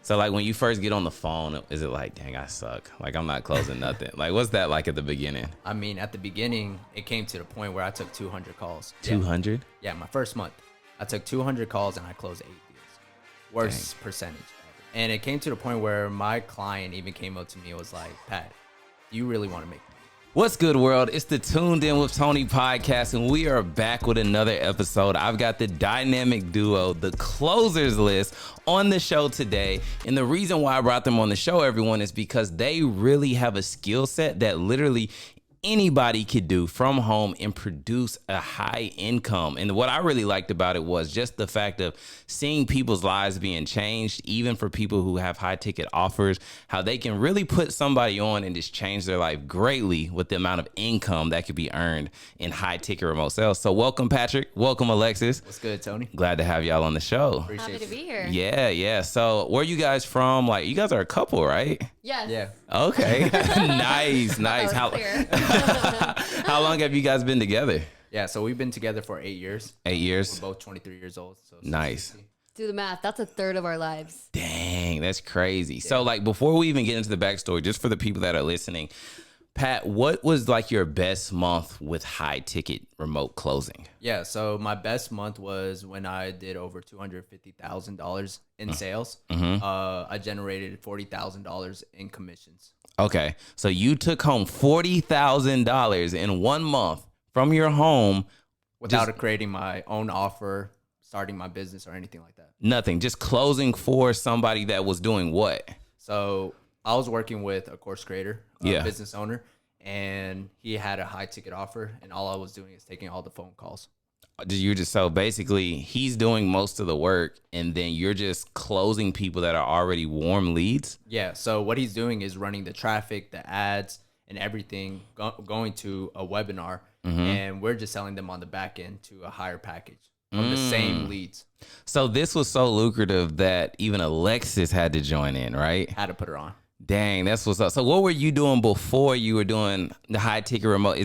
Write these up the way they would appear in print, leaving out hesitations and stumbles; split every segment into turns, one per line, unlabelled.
So like when you first get on the phone, is it like, dang, I suck? Like I'm not closing nothing. Like what's that like at the beginning?
I mean, at the beginning, it came to the point where I took 200 calls.
200?
Yeah, my first month. I took 200 calls and I closed 8 deals. Worst percentage ever. And it came to the point where my client even came up to me and was like, Pat, do you really want to make money?
What's good, world? It's the Tuned In with Tony podcast, and we are back with another episode. I've got the dynamic duo, the Closers List, on the show today. And the reason why I brought them on the show, everyone, is because they really have a skill set that literally anybody could do from home and produce a high income. And what I really liked about it was just the fact of seeing people's lives being changed, even for people who have high ticket offers, how they can really put somebody on and just change their life greatly with the amount of income that could be earned in high ticket remote sales. So welcome, Patrick. Welcome, Alexis.
What's good, Tony?
Glad to have y'all on the show.
Appreciate
Happy to be here.
Yeah. So where are you guys from? Like, you guys are a couple, right?
Yes.
Yeah.
Okay. Nice.
That was clear.
How long have you guys been together?
Yeah, so we've been together for 8 years.
8 years?
We're both 23 years old. So
Nice.
Do the math. That's a third of our lives.
Dang, that's crazy. So like before we even get into the backstory, just for the people that are listening, Pat, what was like your best month with high ticket remote closing?
Yeah, so my best month was when I did over $250,000 in sales. I generated $40,000 in commissions.
Okay. So you took home $40,000 in 1 month from your home
Without creating my own offer, starting my business or anything like that.
nothing, just closing for somebody that was doing what?
So I was working with a course creator, a
Yeah.
business owner, and he had a high ticket offer, and all I was doing is taking all the phone calls.
You just, so basically he's doing most of the work and then you're just closing people that are already warm leads?
Yeah, so what he's doing is running the traffic, the ads, and everything going to a webinar, and we're just selling them on the back end to a higher package from the same leads.
So this was so lucrative that even Alexis had to join in, right?
Had to put her on.
Dang, that's what's up. So what were you doing before you were doing the high ticket remote?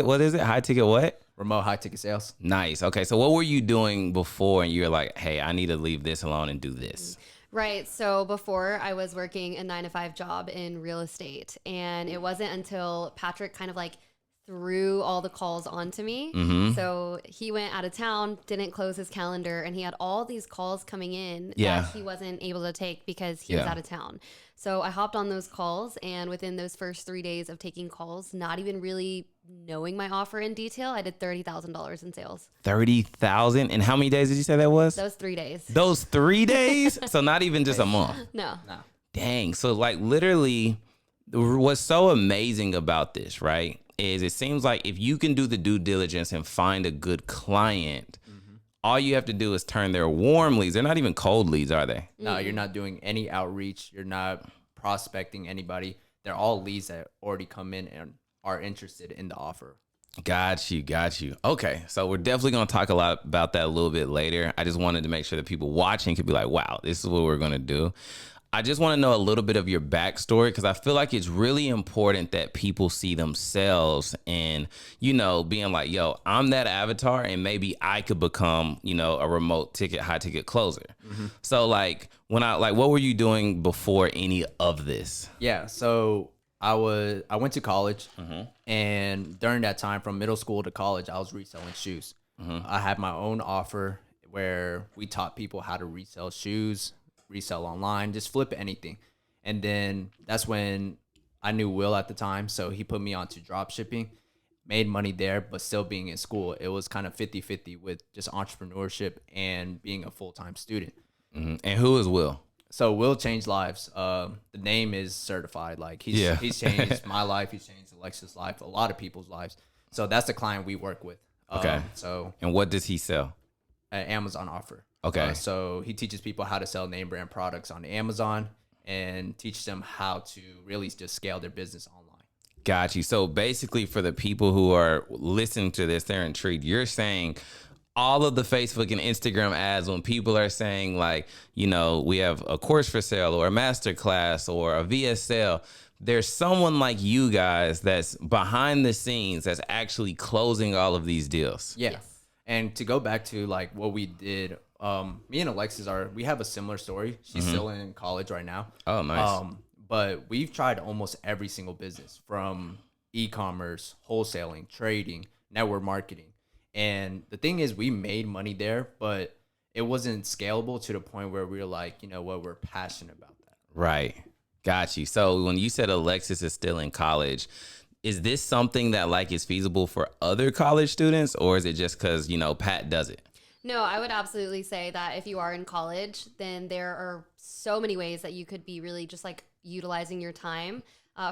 What is it? High ticket what?
Remote high ticket sales.
Nice. Okay, so what were you doing before and you're like, hey, I need to leave this alone and do this?
Right. So before I was working a 9-to-5 job in real estate, and it wasn't until Patrick kind of like threw all the calls onto me. So he went out of town, didn't close his calendar, and he had all these calls coming in that he wasn't able to take because he was out of town. So I hopped on those calls, and within those first 3 days of taking calls, not even really knowing my offer in detail, I did $30,000 in sales.
30,000? And how many days did you say that was?
Those 3 days.
Those 3 days? So not even just a month.
No.
Dang. So like literally what's so amazing about this, right, is it seems like if you can do the due diligence and find a good client, all you have to do is turn their warm leads. They're not even cold leads, are they?
No, you're not doing any outreach. You're not prospecting anybody. They're all leads that already come in and are interested in the offer. Got
you. Okay, so we're definitely going to talk a lot about that a little bit later. I just wanted to make sure that people watching could be like, wow, this is what we're going to do. I just want to know a little bit of your backstory because I feel like it's really important that people see themselves and, being like, yo, I'm that avatar and maybe I could become, a remote ticket, high ticket closer. So like what were you doing before any of this?
Yeah. So I went to college and during that time from middle school to college, I was reselling shoes. I had my own offer where we taught people how to resell shoes, resell online, just flip anything. And then that's when I knew Will at the time. So he put me onto drop shipping, made money there, but still being in school. It was kind of 50-50 with just entrepreneurship and being a full-time student.
And who is Will?
So Will changed lives. The name is certified. Like he's changed my life. He's changed Alexis' life, a lot of people's lives. So that's the client we work with.
Okay. And what does he sell?
An Amazon offer.
Okay.
So he teaches people how to sell name brand products on Amazon and teach them how to really just scale their business online.
Got you. So basically for the people who are listening to this, they're intrigued. You're saying all of the Facebook and Instagram ads when people are saying like, we have a course for sale or a master class or a VSL, there's someone like you guys that's behind the scenes that's actually closing all of these deals.
Yeah. Yes. And to go back to like what we did Me and Alexis we have a similar story. She's still in college right now.
Oh, nice.
But we've tried almost every single business, from e-commerce, wholesaling, trading, network marketing. And the thing is, we made money there, but it wasn't scalable to the point where we were like, you know what, we're passionate about that.
Right. Got you. So when you said Alexis is still in college, is this something that like is feasible for other college students, or is it just because, you know, Pat does it?
No, I would absolutely say that if you are in college, then there are so many ways that you could be really just like utilizing your time.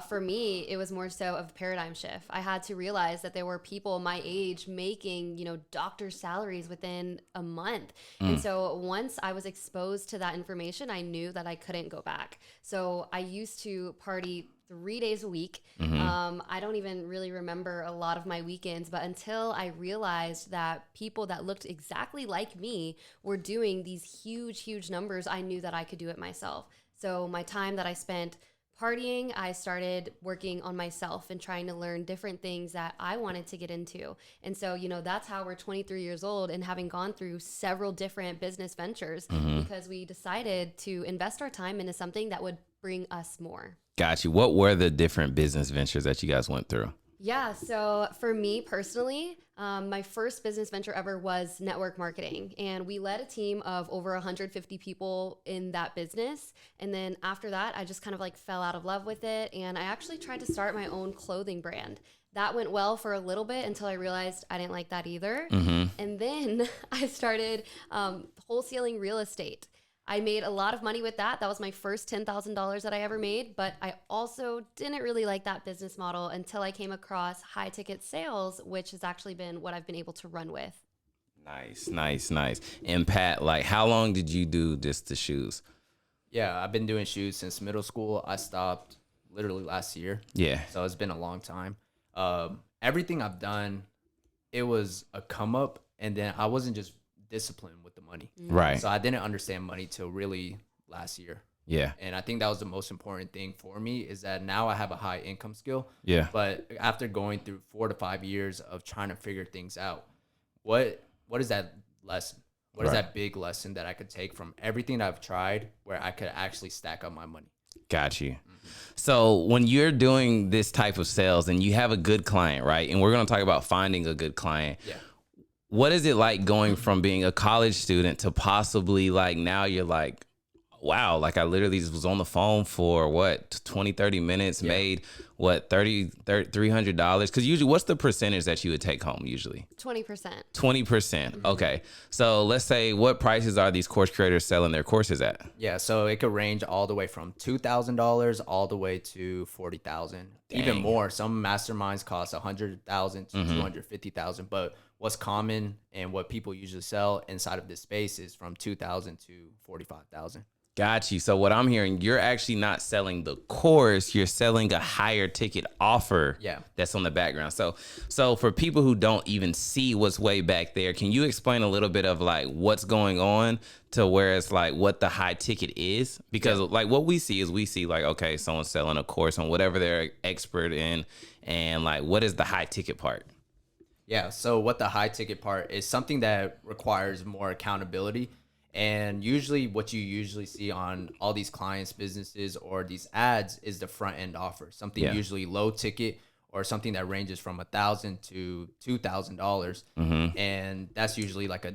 For me, it was more so of a paradigm shift. I had to realize that there were people my age making, you know, doctor salaries within a month. And so once I was exposed to that information, I knew that I couldn't go back. So I used to party 3 days a week. I don't even really remember a lot of my weekends, but until I realized that people that looked exactly like me were doing these huge, huge numbers, I knew that I could do it myself. So my time that I spent partying, I started working on myself and trying to learn different things that I wanted to get into. And so, you know, that's how we're 23 years old and having gone through several different business ventures because we decided to invest our time into something that would bring us more.
Got you. What were the different business ventures that you guys went through?
Yeah, so for me personally, my first business venture ever was network marketing. And we led a team of over 150 people in that business. And then after that, I just kind of like fell out of love with it. And I actually tried to start my own clothing brand. That went well for a little bit until I realized I didn't like that either. And then I started wholesaling real estate. I made a lot of money with that. That was my first $10,000 that I ever made. But I also didn't really like that business model until I came across high ticket sales, which has actually been what I've been able to run with.
Nice. And Pat, like, how long did you do just the shoes?
Yeah, I've been doing shoes since middle school. I stopped literally last year.
Yeah.
So it's been a long time. Everything I've done, it was a come up, and then I wasn't just disciplined with the money.
Right.
So I didn't understand money till really last year.
Yeah.
And I think that was the most important thing for me, is that now I have a high income skill.
Yeah.
But after going through 4 to 5 years of trying to figure things out, what is that lesson? What is that big lesson that I could take from everything that I've tried where I could actually stack up my money?
Got you. So when you're doing this type of sales and you have a good client, right? And we're going to talk about finding a good client. Yeah. What is it like going from being a college student to possibly like now you're like, wow, like I literally just was on the phone for what, 20, 30 minutes, made what, $300? Because usually what's the percentage that you would take home usually?
20%.
20%. Okay. So let's say, what prices are these course creators selling their courses at?
Yeah. So it could range all the way from $2,000 all the way to $40,000. Even more. Some masterminds cost $100,000 to $250,000. But what's common and what people usually sell inside of this space is from $2,000 to $45,000.
Got you. So what I'm hearing, you're actually not selling the course, you're selling a higher ticket offer that's on the background. So for people who don't even see what's way back there, can you explain a little bit of like what's going on to where it's like what the high ticket is? Because like what we see like, okay, someone's selling a course on whatever they're expert in, and like what is the high ticket part?
Yeah, so what the high ticket part is, something that requires more accountability. And usually what you usually see on all these clients' businesses or these ads is the front end offer, something usually low ticket or something that ranges from $1,000 to $2,000. And that's usually like a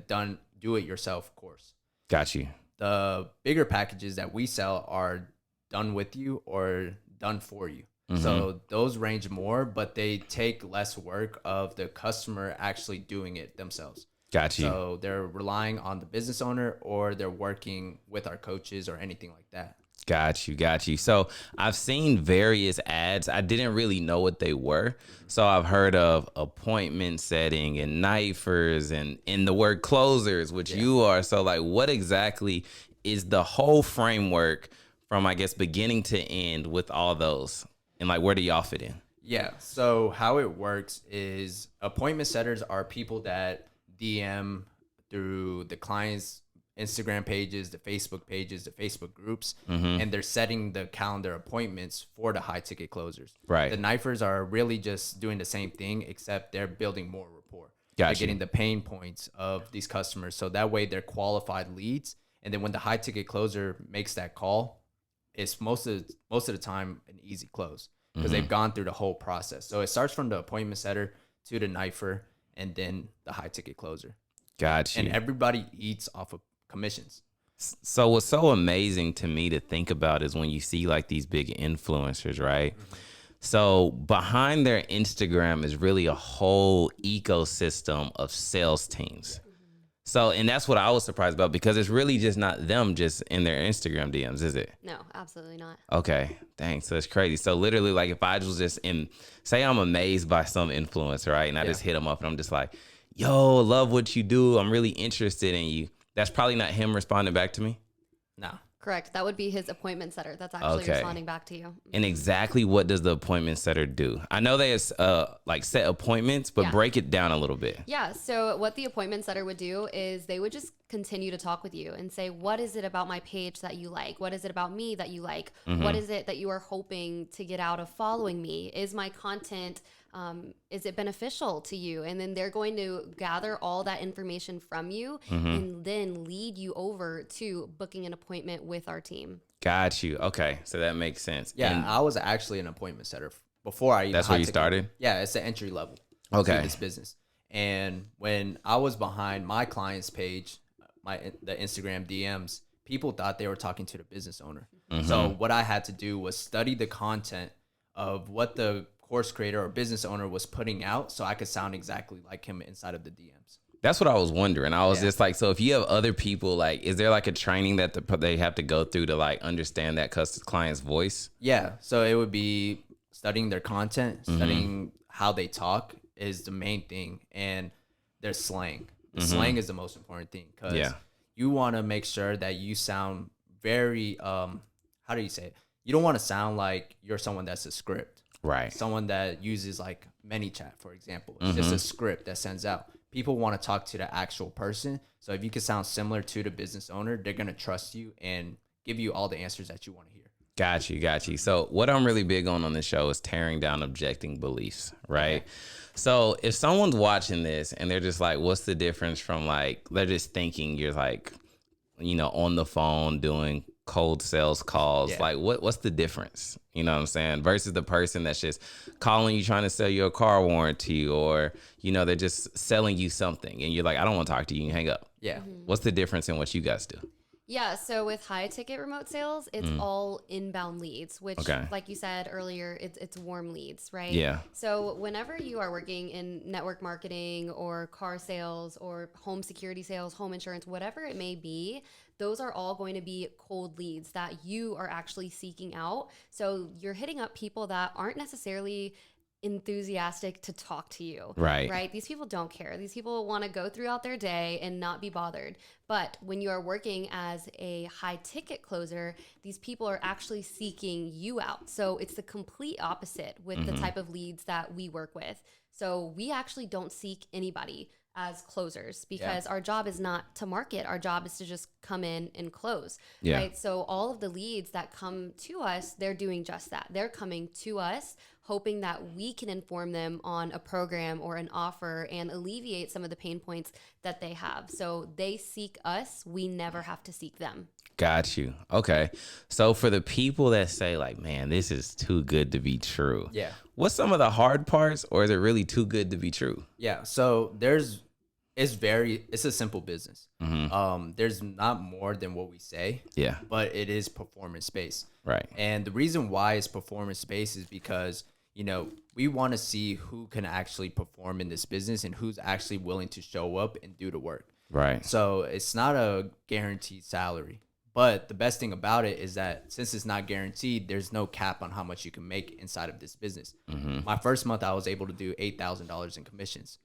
do it yourself course.
Got you.
The bigger packages that we sell are done with you or done for you. So those range more, but they take less work of the customer actually doing it themselves.
Got you.
So they're relying on the business owner, or they're working with our coaches or anything like that.
Got you. So I've seen various ads. I didn't really know what they were. So I've heard of appointment setting and knifers and in the word closers, which you are. So like what exactly is the whole framework from, I guess, beginning to end with all those? And like, where do y'all fit in?
Yeah. So how it works is appointment setters are people that DM through the client's Instagram pages, the Facebook pages, the Facebook groups, and they're setting the calendar appointments for the high ticket closers.
Right.
The knifers are really just doing the same thing, except they're building more rapport. They're
Gotcha.
getting the pain points of these customers. So that way they're qualified leads. And then when the high ticket closer makes that call, it's most of the time an easy close because they've gone through the whole process. So it starts from the appointment setter to the knifer and then the high ticket closer.
Gotcha.
And everybody eats off of commissions.
So what's so amazing to me to think about is when you see like these big influencers, right? So behind their Instagram is really a whole ecosystem of sales teams. So, and that's what I was surprised about because it's really just not them just in their Instagram DMs, is it?
No, absolutely not.
Okay. Dang. So that's crazy. So literally like if I was just say I'm amazed by some influencer, right? And I just hit them up and I'm just like, yo, love what you do. I'm really interested in you. That's probably not him responding back to me.
No.
Correct. That would be his appointment setter that's actually responding back to you.
And exactly what does the appointment setter do? I know there's like set appointments, but break it down a little bit.
Yeah. So what the appointment setter would do is they would just continue to talk with you and say, what is it about my page that you like? What is it about me that you like? What is it that you are hoping to get out of following me? Is my content is it beneficial to you? And then they're going to gather all that information from you and then lead you over to booking an appointment with our team.
Got you. Okay. So that makes sense.
Yeah,
And
I was actually an appointment setter before I even.
that's where you started?
Yeah, it's the entry level.
Okay.
To this business. And when I was behind my client's page, the Instagram DMs, people thought they were talking to the business owner. So what I had to do was study the content of what the course creator or business owner was putting out so I could sound exactly like him inside of the DMs.
That's what I was wondering. I was just like, so if you have other people, like, is there like a training that they have to go through to like understand that client's voice?
Yeah. So it would be studying their content, studying how they talk is the main thing. And their slang. The slang is the most important thing because you want to make sure that you sound very, how do you say it? You don't want to sound like you're someone that's a script.
Right.
Someone that uses like ManyChat, for example. It's just a script that sends out. People want to talk to the actual person. So if you can sound similar to the business owner, they're going to trust you and give you all the answers that you want to hear.
Got you. So what I'm really big on this show is tearing down objecting beliefs, right? So if someone's watching this and they're just like, what's the difference from like, they're just thinking you're like, on the phone doing cold sales calls, like what's the difference? You know what I'm saying? Versus the person that's just calling you trying to sell you a car warranty or, they're just selling you something and you're like, I don't want to talk to you and hang up.
Yeah.
What's the difference in what you guys do?
Yeah, so with high ticket remote sales, it's all inbound leads, which, like you said earlier, it's warm leads, right?
Yeah.
So whenever you are working in network marketing or car sales or home security sales, home insurance, whatever it may be, those are all going to be cold leads that you are actually seeking out. So you're hitting up people that aren't necessarily enthusiastic to talk to you. Right? These people don't care. These people want to go throughout their day and not be bothered. But when you are working as a high ticket closer, these people are actually seeking you out. So it's the complete opposite with the type of leads that we work with. So we actually don't seek anybody as closers because our job is not to market. Our job is to just come in and close, right? So all of the leads that come to us, they're doing just that. They're coming to us hoping that we can inform them on a program or an offer and alleviate some of the pain points that they have. So they seek us. We never have to seek them.
Got you. Okay. So for the people that say like, man, this is too good to be true.
Yeah.
What's some of the hard parts or is it really too good to be true?
Yeah. So it's a simple business. There's not more than what we say. Yeah. But it is performance based. Right. And the reason why it's performance based is because, we want to see who can actually perform in this business and who's actually willing to show up and do the work. Right. So it's not a guaranteed salary. But the best thing about it is that since it's not guaranteed, there's no cap on how much you can make inside of this business. My first month, I was able to do $8,000 in commissions.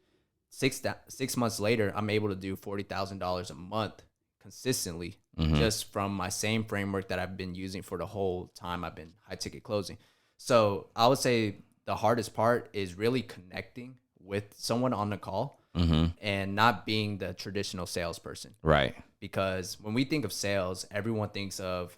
6 months later, I'm able to do $40,000 a month consistently just from my same framework that I've been using for the whole time I've been high ticket closing. So I would say the hardest part is really connecting with someone on the call and not being the traditional salesperson. Right. Because when we think of sales, everyone thinks of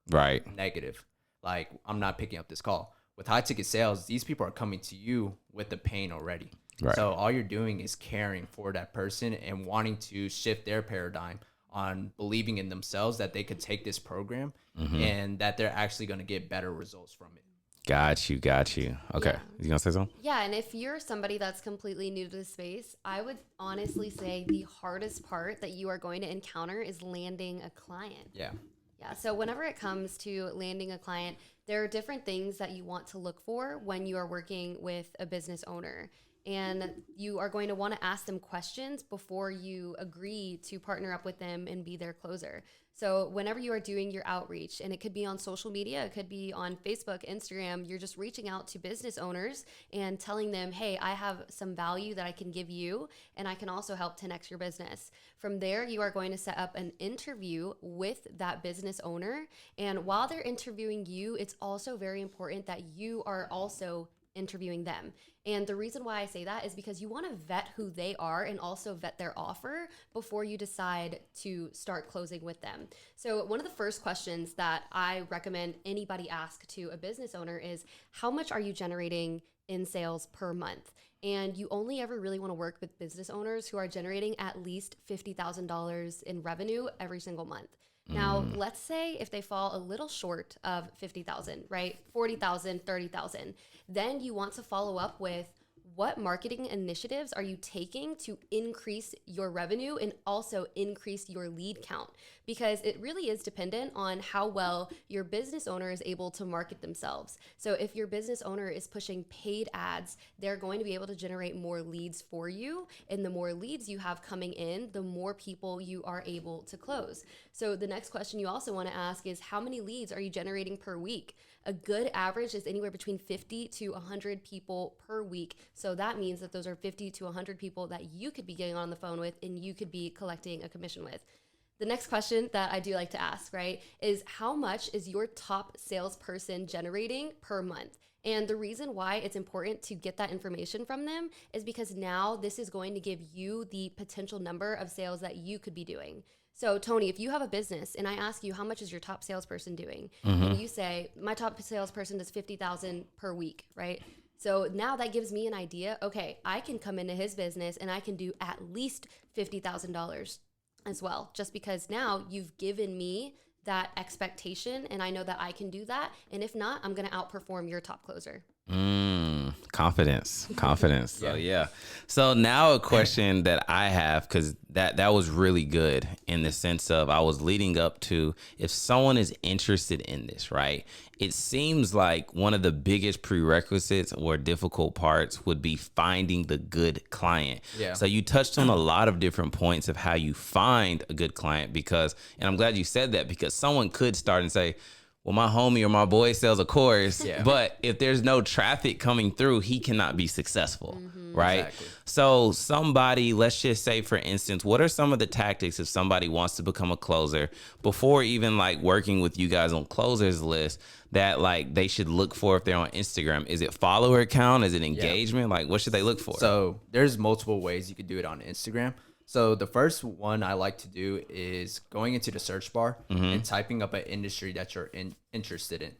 negative. Like, I'm not picking up this call. With high ticket sales, these people are coming to you with the pain already.
Right.
So all you're doing is caring for that person and wanting to shift their paradigm on believing in themselves that they could take this program and that they're actually going to get better results from it.
Got you. Okay.
Yeah.
You gonna say something?
Yeah, and if you're somebody that's completely new to the space, I would honestly say the hardest part that you are going to encounter is landing a client.
Yeah.
Yeah, so whenever it comes to landing a client, there are different things that you want to look for when you are working with a business owner. And you are going to want to ask them questions before you agree to partner up with them and be their closer. So whenever you are doing your outreach, and it could be on social media, it could be on Facebook, Instagram, you're just reaching out to business owners and telling them, hey, I have some value that I can give you, and I can also help 10x your business. From there, you are going to set up an interview with that business owner. And while they're interviewing you, it's also very important that you are also interviewing them. And the reason why I say that is because you want to vet who they are and also vet their offer before you decide to start closing with them. So one of the first questions that I recommend anybody ask to a business owner is, how much are you generating in sales per month? And you only ever really want to work with business owners who are generating at least $50,000 in revenue every single month. Now, let's say if they fall a little short of 50,000, right? 40,000, 30,000. Then you want to follow up with, what marketing initiatives are you taking to increase your revenue and also increase your lead count? Because it really is dependent on how well your business owner is able to market themselves. So if your business owner is pushing paid ads, they're going to be able to generate more leads for you. And the more leads you have coming in, the more people you are able to close. So the next question you also want to ask is, how many leads are you generating per week? A good average is anywhere between 50 to 100 people per week. So that means that those are 50 to 100 people that you could be getting on the phone with and you could be collecting a commission with. The next question that I do like to ask, right, is how much is your top salesperson generating per month? And the reason why it's important to get that information from them is because now this is going to give you the potential number of sales that you could be doing. So Tony, if you have a business and I ask you, how much is your top salesperson doing? And you say, my top salesperson does 50,000 per week, right? So now that gives me an idea. Okay, I can come into his business and I can do at least $50,000 as well, just because now you've given me that expectation and I know that I can do that. And if not, I'm going to outperform your top closer.
Confidence. So yeah. So now a question that I have, because that was really good in the sense of, I was leading up to, if someone is interested in this, right? It seems like one of the biggest prerequisites or difficult parts would be finding the good client.
Yeah.
So you touched on a lot of different points of how you find a good client, because, and I'm glad you said that, because someone could start and say, well, my homie or my boy sells a course, but if there's no traffic coming through, he cannot be successful, right?
Exactly.
So somebody, let's just say, for instance, what are some of the tactics if somebody wants to become a closer before even like working with you guys on closers list, that like they should look for if they're on Instagram? Is it follower count? Is it engagement? Like, what should they look for?
So there's multiple ways you could do it on Instagram. So the first one I like to do is going into the search bar and typing up an industry that you're interested in.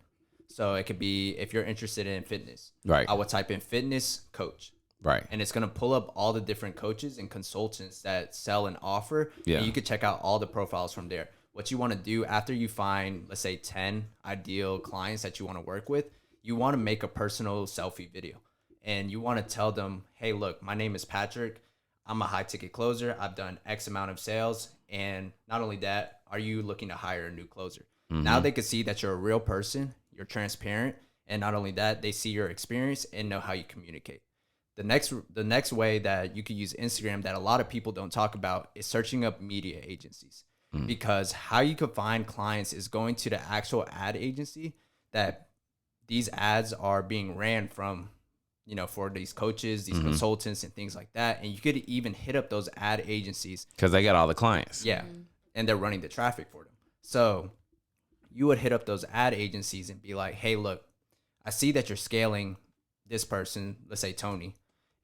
So it could be, if you're interested in fitness,
Right.
I would type in fitness coach.
Right.
And it's going to pull up all the different coaches and consultants that sell and offer.
Yeah.
And you could check out all the profiles from there. What you want to do after you find, let's say, 10 ideal clients that you want to work with, you want to make a personal selfie video. And you want to tell them, hey, look, my name is Patrick. I'm a high ticket closer. I've done X amount of sales. And not only that, are you looking to hire a new closer? Now they can see that you're a real person, you're transparent. And not only that, they see your experience and know how you communicate. The next way that you could use Instagram that a lot of people don't talk about is searching up media agencies. Because how you could find clients is going to the actual ad agency that these ads are being ran from, you know, for these coaches, these consultants and things like that. And you could even hit up those ad agencies.
Because they got all the clients.
Yeah. And they're running the traffic for them. So you would hit up those ad agencies and be like, hey, look, I see that you're scaling this person, let's say Tony,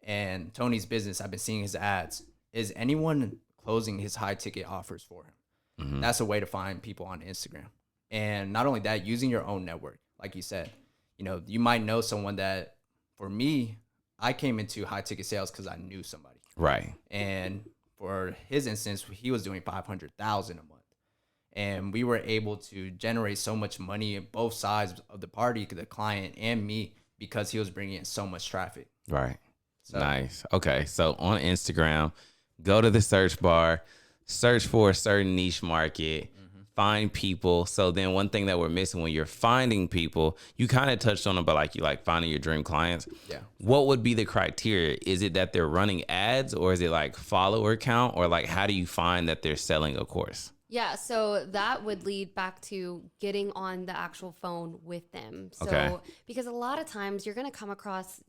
and Tony's business, I've been seeing his ads. Is anyone closing his high ticket offers for him? That's a way to find people on Instagram. And not only that, using your own network. Like you said, you know, you might know someone that, for me, I came into high ticket sales because I knew somebody.
Right.
And for his instance, he was doing 500,000 a month. And we were able to generate so much money on both sides of the party, the client and me, because he was bringing in so much traffic.
Right.
So,
Nice. Okay. So on Instagram, go to the search bar, search for a certain niche market, find people. So then one thing that we're missing when you're finding people, you kind of touched on it, but like you like finding your dream clients.
Yeah.
What would be the criteria? Is it that they're running ads, or is it like follower count, or like how do you find that they're selling a course?
Yeah, so that would lead back to getting on the actual phone with them. So,
Okay.
because a lot of times you're going to come across,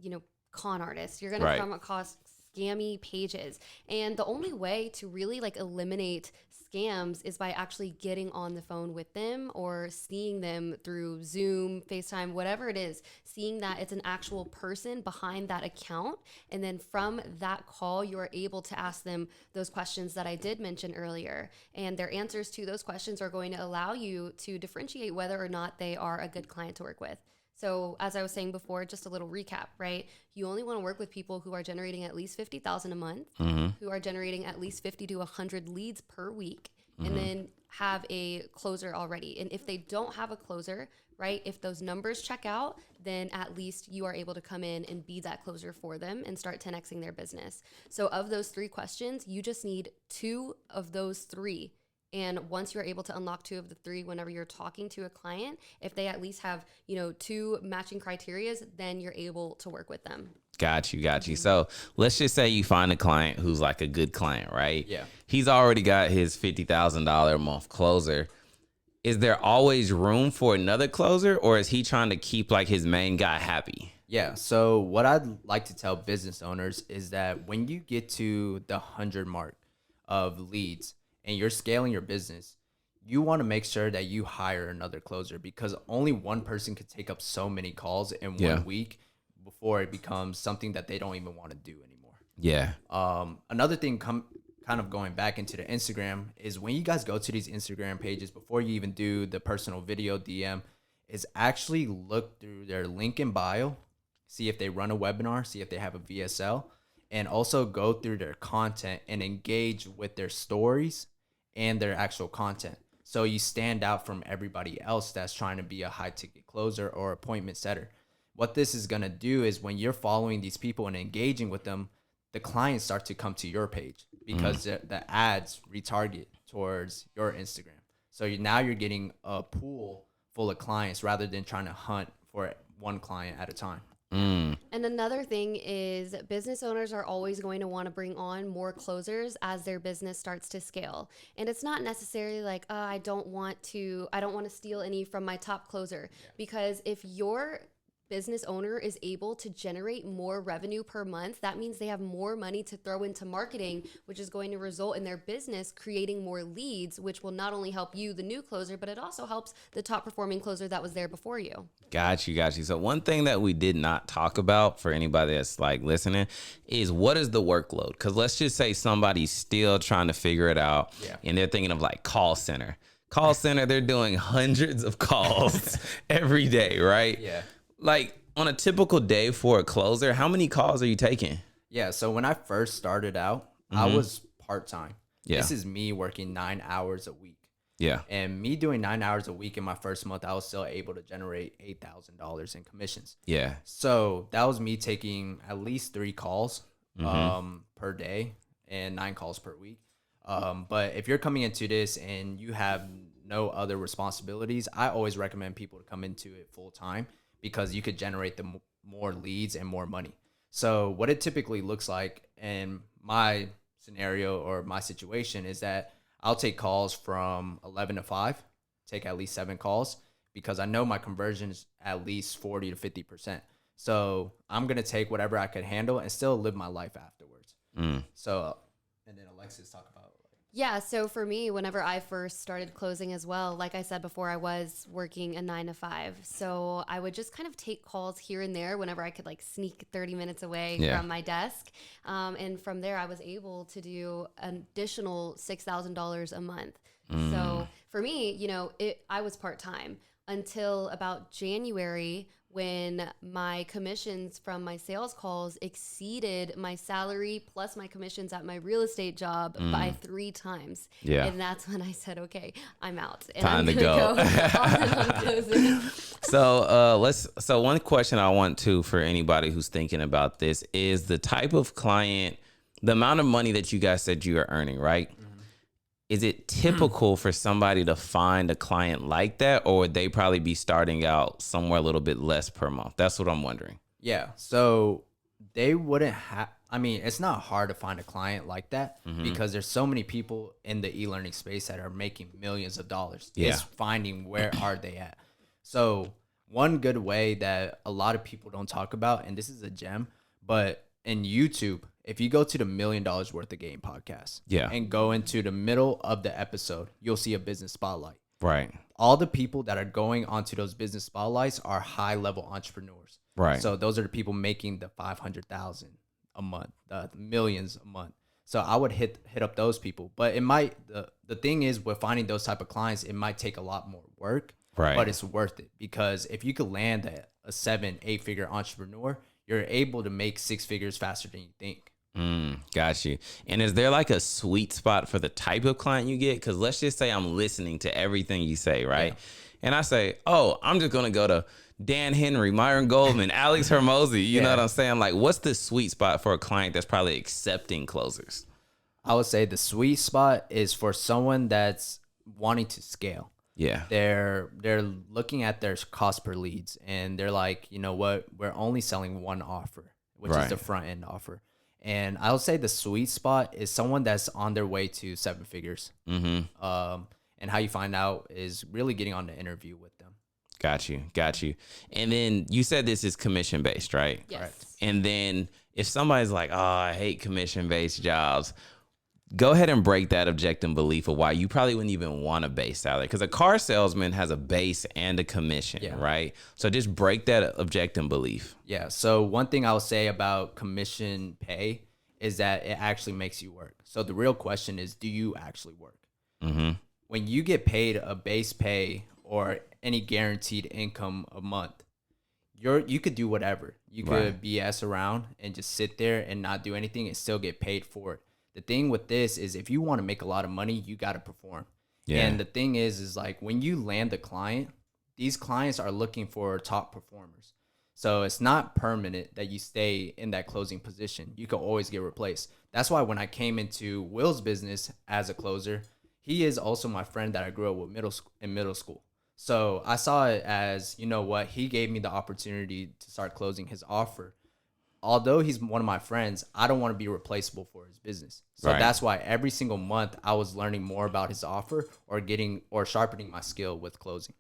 con artists. You're going to
Right.
come across scammy pages. And the only way to really like eliminate scams is by actually getting on the phone with them or seeing them through Zoom, FaceTime, whatever it is, seeing that it's an actual person behind that account. And then from that call, you are able to ask them those questions that I did mention earlier. And their answers to those questions are going to allow you to differentiate whether or not they are a good client to work with. So as I was saying before, just a little recap, right? You only want to work with people who are generating at least 50,000 a month, who are generating at least 50 to 100 leads per week, and then have a closer already. And if they don't have a closer, right, if those numbers check out, then at least you are able to come in and be that closer for them and start 10xing their business. So of those 3 questions, you just need 2 of those 3. And once you're able to unlock 2 of the 3, whenever you're talking to a client, if they at least have, 2 matching criterias, then you're able to work with them.
Got you. So let's just say you find a client who's like a good client, right?
Yeah.
He's already got his $50,000 a month closer. Is there always room for another closer, or is he trying to keep like his main guy happy?
Yeah. So what I'd like to tell business owners is that when you get to the 100 mark of leads and you're scaling your business, you want to make sure that you hire another closer, because only one person could take up so many calls in one week before it becomes something that they don't even want to do anymore.
Yeah.
Another thing kind of going back into the Instagram is when you guys go to these Instagram pages, before you even do the personal video DM, is actually look through their link in bio, see if they run a webinar, see if they have a VSL, and also go through their content and engage with their stories and their actual content. So you stand out from everybody else that's trying to be a high ticket closer or appointment setter. What this is going to do is when you're following these people and engaging with them, the clients start to come to your page because the ads retarget towards your Instagram. So now you're getting a pool full of clients rather than trying to hunt for one client at a time.
And another thing is business owners are always going to want to bring on more closers as their business starts to scale. And it's not necessarily like, I don't want to steal any from my top closer, because if your business owner is able to generate more revenue per month, that means they have more money to throw into marketing, which is going to result in their business creating more leads, which will not only help you, the new closer, but it also helps the top performing closer that was there before you.
Got you. So one thing that we did not talk about for anybody that's like listening is, what is the workload? Because let's just say somebody's still trying to figure it out and they're thinking of like call center. They're doing hundreds of calls every day, right?
Yeah.
Like on a typical day for a closer, how many calls are you taking?
Yeah. So when I first started out, I was part-time.
Yeah.
This is me working 9 hours a week.
Yeah.
And me doing 9 hours a week in my first month, I was still able to generate $8,000 in commissions.
Yeah.
So that was me taking at least 3 calls per day and 9 calls per week. But if you're coming into this and you have no other responsibilities, I always recommend people to come into it full time, because you could generate the more leads and more money. So what it typically looks like in my scenario or my situation is that I'll take calls from 11 to 5, take at least 7 calls, because I know my conversion is at least 40 to 50%. So I'm going to take whatever I could handle and still live my life afterwards. So, and then Alexis, talk about.
Yeah, so for me, whenever I first started closing as well, like I said before, I was working a 9 to 5. So I would just kind of take calls here and there whenever I could like sneak 30 minutes away from my desk. And from there, I was able to do an additional $6,000 a month. So for me, I was part-time until about January, when my commissions from my sales calls exceeded my salary plus my commissions at my real estate job by 3 times.
Yeah.
And that's when I said, okay, I'm out. And
Time
I'm
to
gonna
go.
all in on closing.
So one question I want to, for anybody who's thinking about this, is the type of client, the amount of money that you guys said you are earning, right? Is it typical for somebody to find a client like that, or would they probably be starting out somewhere a little bit less per month? That's what I'm wondering.
Yeah. So they wouldn't have, I mean, it's not hard to find a client like that because there's so many people in the e-learning space that are making millions of dollars.
Yeah.
It's finding where are they at. So one good way that a lot of people don't talk about, and this is a gem, but in YouTube, if you go to the $1 Million Worth of Game podcast and go into the middle of the episode, you'll see a business spotlight.
Right.
All the people that are going onto those business spotlights are high level entrepreneurs.
Right.
So those are the people making the 500,000 a month, the millions a month. So I would hit up those people. But it might, the thing is with finding those type of clients, it might take a lot more work.
Right.
But it's worth it, because if you could land a 7-8 figure entrepreneur, you're able to make 6 figures faster than you think.
Got you. And is there like a sweet spot for the type of client you get? Because let's just say I'm listening to everything you say, right? Yeah. And I say, oh, I'm just going to go to Dan Henry, Myron Goldman, Alex Hermosi. You know what I'm saying? Like, what's the sweet spot for a client that's probably accepting closers?
I would say the sweet spot is for someone that's wanting to scale.
Yeah.
They're looking at their cost per leads, and they're like, you know what? We're only selling one offer, which is the front end offer. And I would say the sweet spot is someone that's on their way to 7 figures. And how you find out is really getting on the interview with them.
Got you. And then you said this is commission based, right?
Yes.
Correct.
And then if somebody's like, oh, I hate commission based jobs, go ahead and break that objective belief of why you probably wouldn't even want a base salary, because a car salesman has a base and a commission, right? So just break that objective belief.
Yeah. So one thing I'll say about commission pay is that it actually makes you work. So the real question is, do you actually work? When you get paid a base pay or any guaranteed income a month, you could do whatever. You could BS around and just sit there and not do anything and still get paid for it. The thing with this is, if you want to make a lot of money, you got to perform. Yeah. And the thing is like, when you land a client, these clients are looking for top performers. So it's not permanent that you stay in that closing position. You can always get replaced. That's why when I came into Will's business as a closer, he is also my friend that I grew up with in middle school. So I saw it as, you know what, he gave me the opportunity to start closing his offer. Although he's one of my friends, I don't want to be replaceable for his business. So that's why every single month I was learning more about his offer or sharpening my skill with closing.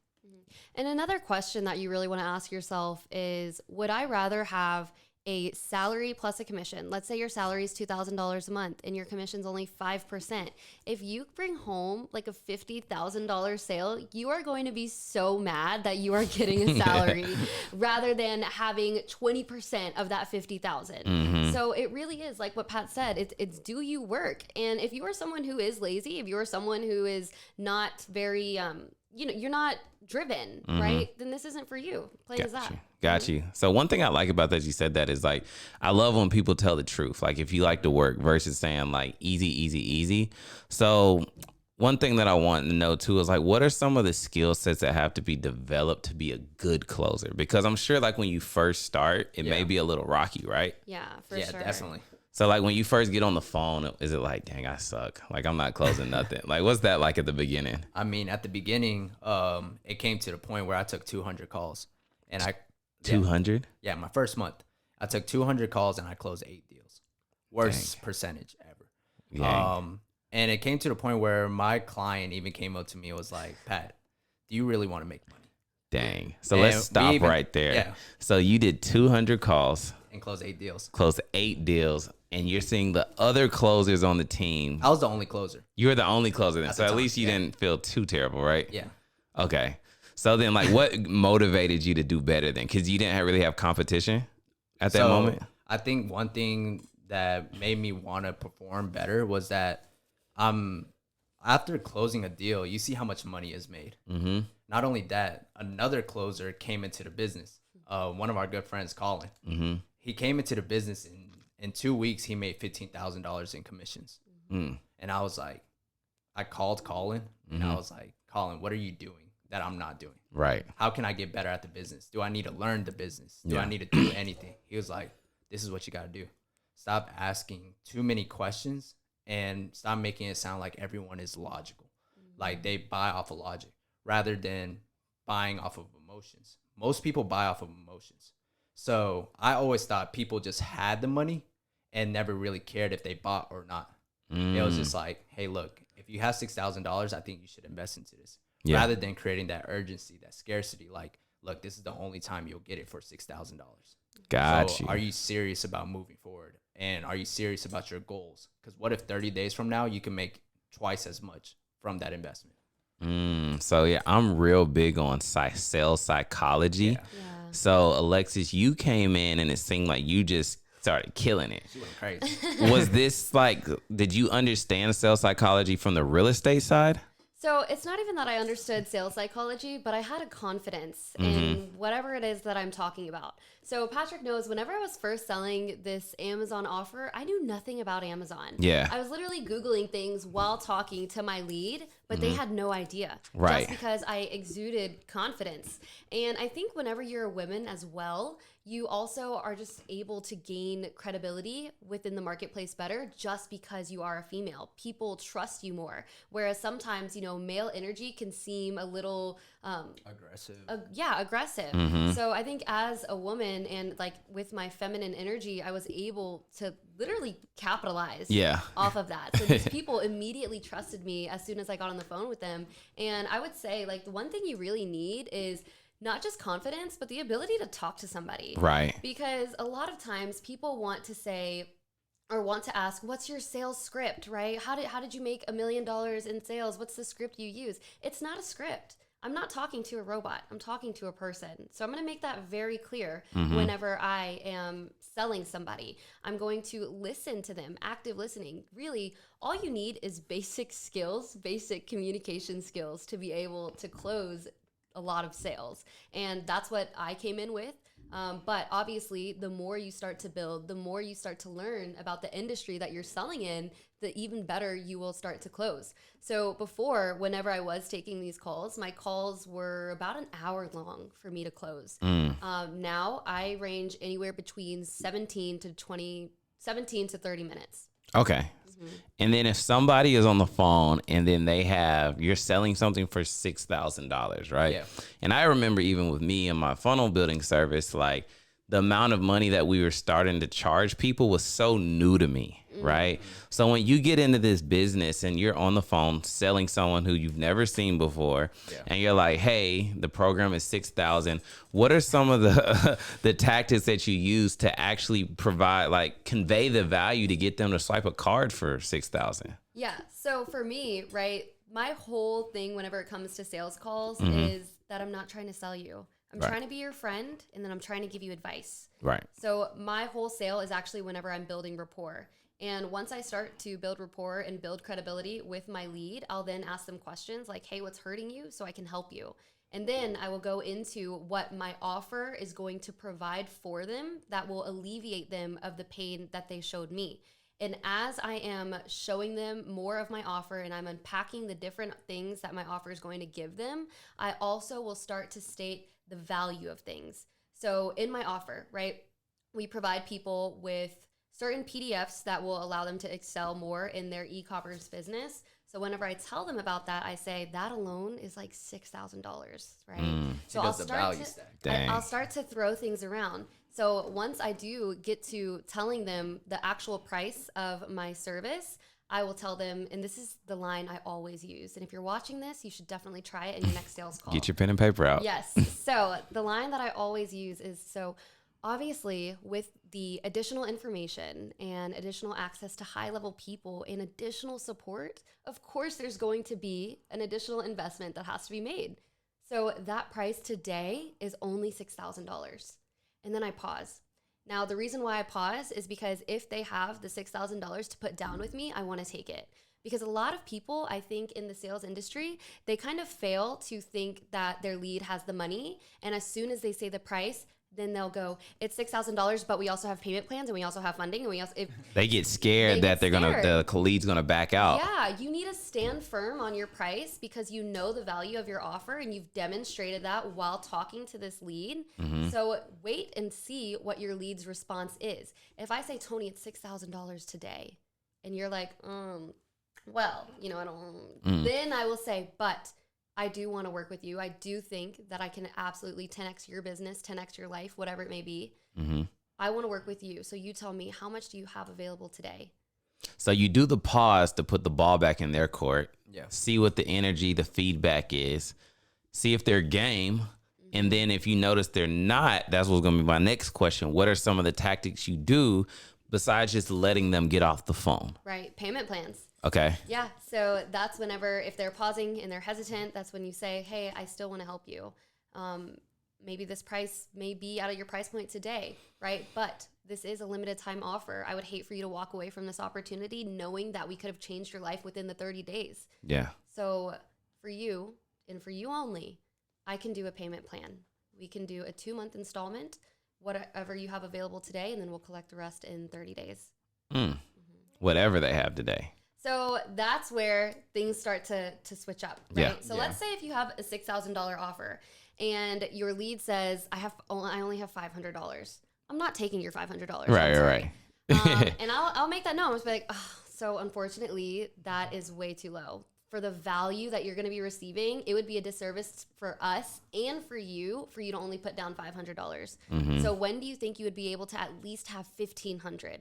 And another question that you really want to ask yourself is, would I rather have a salary plus a commission? Let's say your salary is $2,000 a month and your commission's only 5%. If you bring home like a $50,000 sale, you are going to be so mad that you are getting a salary rather than having 20% of that 50,000. So it really is like what Pat said. It's do you work? And if you are someone who is lazy, if you are someone who is not very, you're not driven, right? Then this isn't for you. Plain as that.
Got you. So one thing I like about that you said that is, like, I love when people tell the truth. Like, if you like to work versus saying like easy. So one thing that I want to know too is, like, what are some of the skill sets that have to be developed to be a good closer? Because I'm sure, like, when you first start, it may be a little rocky, right?
Yeah, for sure.
Yeah, definitely.
So, like, when you first get on the phone, is it like, dang, I suck? Like, I'm not closing nothing. Like, what's that like at the beginning?
I mean, at the beginning, it came to the point where I took 200 calls. And
200?
Yeah, my first month. I took 200 calls and I closed 8 deals. Worst percentage ever.
Dang.
And it came to the point where my client even came up to me and was like, Pat, do you really want to make money?
Dang. So let's stop right there.
Yeah.
So you did 200 calls.
And closed 8 deals.
Closed 8 deals. And you're seeing the other closers on the team.
I was the only closer.
You were the only closer then. So at least you didn't feel too terrible, right?
Yeah.
Okay. So then, like, what motivated you to do better then? Because you didn't really have competition at that moment?
I think one thing that made me want to perform better was that after closing a deal, you see how much money is made. Not only that, another closer came into the business. one of our good friends, Colin. He came into the business in 2 weeks. He made $15,000 in commissions. And I was like, I called Colin and I was like, Colin, what are you doing that I'm not doing?
Right.
How can I get better at the business? Do I need to learn the business? Do I need to do anything? He was like, this is what you got to do. Stop asking too many questions and stop making it sound like everyone is logical. Like they buy off of logic rather than buying off of emotions. Most people buy off of emotions. So I always thought people just had the money and never really cared if they bought or not. It was just like, hey, look, if you have $6,000, I think you should invest into this. Rather than creating that urgency, that scarcity, like, look, this is the only time you'll get it for $6,000.
Gotcha.
Are you serious about moving forward? And are you serious about your goals? Because what if 30 days from now, you can make twice as much from that investment?
So, yeah, I'm real big on sales psychology.
Yeah.
So, Alexis, you came in and it seemed like you just started killing it.
She went crazy.
Was this like, did you understand sales psychology from the real estate side?
So it's not even that I understood sales psychology, but I had a confidence in whatever it is that I'm talking about. So Patrick knows whenever I was first selling this Amazon offer, I knew nothing about Amazon.
Yeah.
I was literally Googling things while talking to my lead, but they had no idea.
Right.
Just because I exuded confidence. And I think whenever you're a woman as well, you also are just able to gain credibility within the marketplace better just because you are a female. People trust you more. Whereas sometimes, male energy can seem a little
Aggressive.
Aggressive. So I think as a woman and like with my feminine energy, I was able to literally capitalize off of that. So these people immediately trusted me as soon as I got on the phone with them. And I would say like the one thing you really need is not just confidence, but the ability to talk to somebody.
Right.
Because a lot of times people want to say or want to ask, what's your sales script, right? How did you make $1 million in sales? What's the script you use? It's not a script. I'm not talking to a robot. I'm talking to a person. So I'm going to make that very clear whenever I am selling somebody. I'm going to listen to them, active listening. Really, all you need is basic skills, basic communication skills to be able to close a lot of sales. And that's what I came in with. But obviously, the more you start to build, the more you start to learn about the industry that you're selling in, the even better you will start to close. So before, whenever I was taking these calls, my calls were about an hour long for me to close. Now I range anywhere between 17 to 30 minutes.
Okay. And then if somebody is on the phone and then you're selling something for $6,000, right?
Yeah.
And I remember even with me and my funnel building service, like the amount of money that we were starting to charge people was so new to me, right? So when you get into this business and you're on the phone selling someone who you've never seen before, and you're like, hey, the program is $6,000. What are some of the tactics that you use to actually provide, like convey the value to get them to swipe a card for $6,000?
Yeah. So for me, right, my whole thing whenever it comes to sales calls is that I'm not trying to sell you. I'm trying to be your friend, and then I'm trying to give you advice.
Right.
So my whole sale is actually whenever I'm building rapport. And once I start to build rapport and build credibility with my lead, I'll then ask them questions like, hey, what's hurting you so I can help you? And then I will go into what my offer is going to provide for them that will alleviate them of the pain that they showed me. And as I am showing them more of my offer and I'm unpacking the different things that my offer is going to give them, I also will start to state the value of things. So in my offer, right, we provide people with certain PDFs that will allow them to excel more in their e-commerce business. So whenever I tell them about that, I say that alone is like $6,000, right? So I'll start to throw things around. So once I do get to telling them the actual price of my service, I will tell them, and this is the line I always use. And if you're watching this, you should definitely try it in your next sales call.
Get your pen and paper out.
Yes. So the line that I always use is, so obviously with the additional information and additional access to high level people and additional support, of course, there's going to be an additional investment that has to be made. So that price today is only $6,000. And then I pause. Now, the reason why I pause is because if they have the $6,000 to put down with me, I want to take it. Because a lot of people, I think, in the sales industry, they kind of fail to think that their lead has the money. And as soon as they say the price, then they'll go, it's $6,000, but we also have payment plans and we also have funding and we also
they get scared that the lead's gonna back out.
Yeah, you need to stand firm on your price because you know the value of your offer and you've demonstrated that while talking to this lead. So wait and see what your lead's response is. If I say, Tony, it's $6,000 today, and you're like, well, you know, I don't. Then I will say, but I do want to work with you. I do think that I can absolutely 10x your business, 10x your life, whatever it may be. I want to work with you. So you tell me, how much do you have available today?
So you do the pause to put the ball back in their court.
Yeah.
See what the energy, the feedback is. See if they're game. And then if you notice they're not, that's what's going to be my next question. What are some of the tactics you do besides just letting them get off the phone?
Right. Payment plans.
Okay.
Yeah. So that's whenever, if they're pausing and they're hesitant, that's when you say, hey, I still want to help you. Maybe this price may be out of your price point today, right? But this is a limited time offer. I would hate for you to walk away from this opportunity knowing that we could have changed your life within the 30 days.
Yeah.
So for you and for you only, I can do a payment plan. We can do a 2-month installment, whatever you have available today, and then we'll collect the rest in 30 days.
Whatever they have today.
So that's where things start to switch up, right?
Yeah.
So let's say if you have a $6,000 offer and your lead says, I only have $500. I'm not taking your $500.
Right.
And I'll make that known. I'll just be like, oh, so unfortunately, that is way too low. For the value that you're going to be receiving, it would be a disservice for us and for you to only put down $500. So when do you think you would be able to at least have $1,500?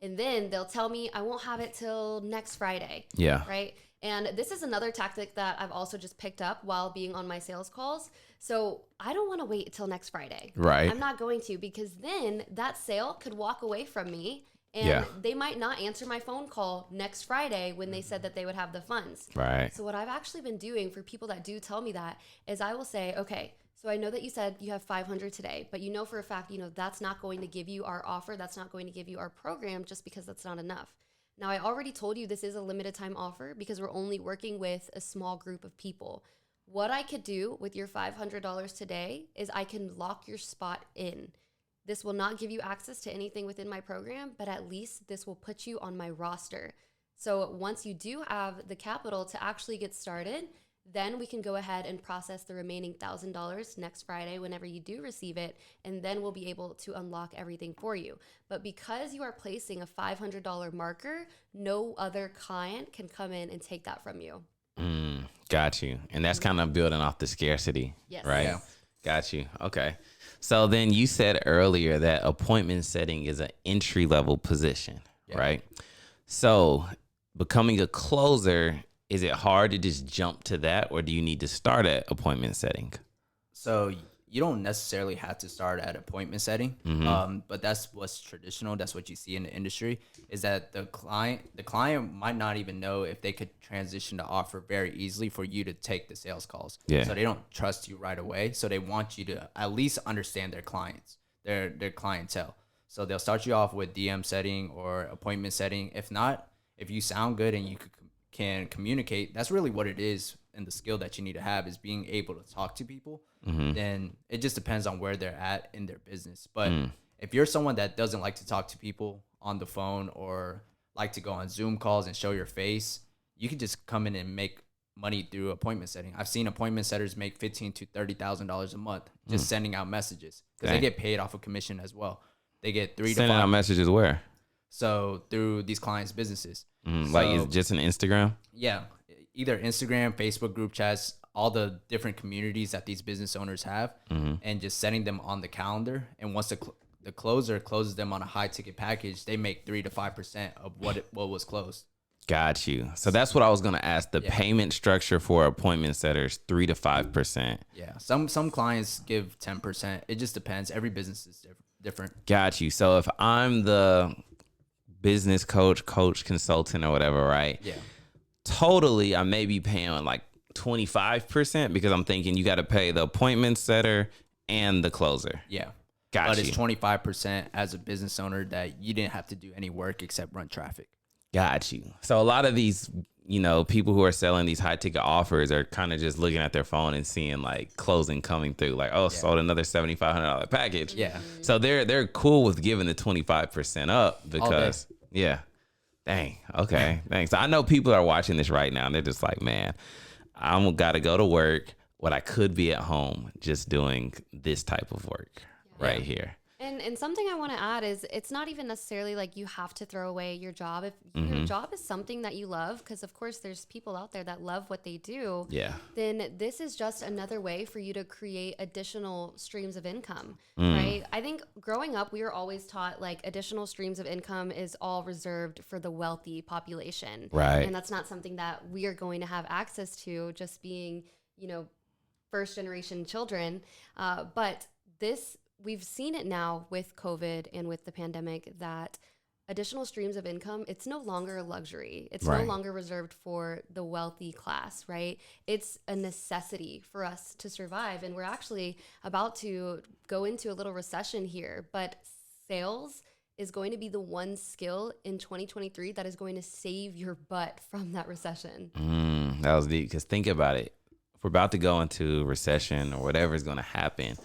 And then they'll tell me, I won't have it till next Friday.
Yeah.
Right. And this is another tactic that I've also just picked up while being on my sales calls. So I don't want to wait until next Friday.
Right.
I'm not going to, because then that sale could walk away from me and they might not answer my phone call next Friday when they said that they would have the funds.
Right.
So what I've actually been doing for people that do tell me that is I will say, okay, so I know that you said you have 500 today, but you know for a fact, you know, that's not going to give you our offer. That's not going to give you our program just because that's not enough. Now, I already told you this is a limited time offer because we're only working with a small group of people. What I could do with your $500 today is I can lock your spot in. This will not give you access to anything within my program, but at least this will put you on my roster. So once you do have the capital to actually get started, then we can go ahead and process the remaining $1,000 next Friday whenever you do receive it, and then we'll be able to unlock everything for you. But because you are placing a $500 marker, no other client can come in and take that from you.
Got you. And that's kind of building off the scarcity,
Yes.
right?
Yeah.
Got you. Okay. So then you said earlier that appointment setting is an entry-level position, right? So becoming a closer, is it hard to just jump to that, or do you need to start at appointment setting?
So you don't necessarily have to start at appointment setting, but that's what's traditional. That's what you see in the industry, is that the client might not even know if they could transition to offer very easily for you to take the sales calls.
Yeah.
So they don't trust you right away. So they want you to at least understand their clients, their clientele. So they'll start you off with DM setting or appointment setting. If not, if you sound good and you can communicate, that's really what it is. And the skill that you need to have is being able to talk to people. Then it just depends on where they're at in their business. But if you're someone that doesn't like to talk to people on the phone or like to go on Zoom calls and show your face, you can just come in and make money through appointment setting. I've seen appointment setters make $15,000 to $30,000 a month just sending out messages, because they get paid off of commission as well. They get
Sending out messages where?
So through these clients' businesses.
Like it's just an Instagram?
Yeah, either Instagram, Facebook group chats, all the different communities that these business owners have, and just setting them on the calendar. And once the closer closes them on a high ticket package, they make 3 to 5% of what was closed.
Got you. So that's what I was going to ask. The payment structure for appointment setters, 3 to 5%.
Yeah, some clients give 10%. It just depends. Every business is different.
Got you. So if I'm the business coach, consultant, or whatever, right?
Yeah.
Totally, I may be paying like 25% because I'm thinking you got to pay the appointment setter and the closer.
Yeah.
Got
But
you.
it's 25% as a business owner that you didn't have to do any work except run traffic.
Got you. So a lot of these you know, people who are selling these high ticket offers are kind of just looking at their phone and seeing like closing coming through, like, oh, sold another $7,500 package.
Yeah.
So they're cool with giving the 25% up because dang, okay, thanks. I know people are watching this right now and they're just like, man, I'm got to go to work. What I could be at home just doing this type of work right here.
And something I want to add is it's not even necessarily like you have to throw away your job. If your job is something that you love, because of course there's people out there that love what they do, then this is just another way for you to create additional streams of income, right? I think growing up, we were always taught like additional streams of income is all reserved for the wealthy population.
Right.
And that's not something that we are going to have access to just being, you know, first generation children. But we've seen it now with COVID and with the pandemic that additional streams of income, it's no longer a luxury. It's no longer reserved for the wealthy class, right? It's a necessity for us to survive. And we're actually about to go into a little recession here, but sales is going to be the one skill in 2023 that is going to save your butt from that recession.
That was deep, because think about it. If we're about to go into recession or whatever is going to happen,